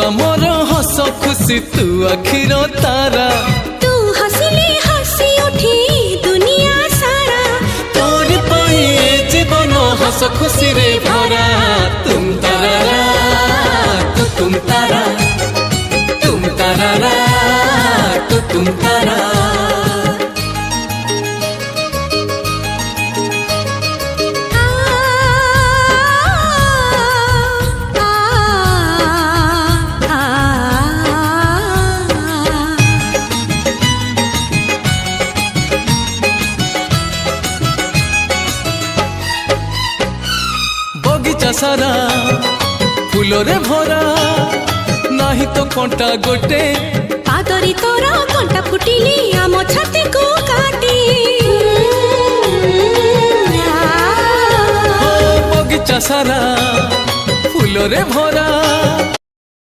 आमर हस खुशी तू आखिर तारा तू हसिले हसी उठी दुनिया सारा तोर पाई जीवन हस खुशी रे भरा तुम तारा तू तुम तारा तुम तारा तू तुम तारा बगीचा सारा फूलरे भरा नाही तो कंटा गोटे पादरी तोरा कंटा फुटिली आम छाती को काटी बगीचा सारा फूलरे भरा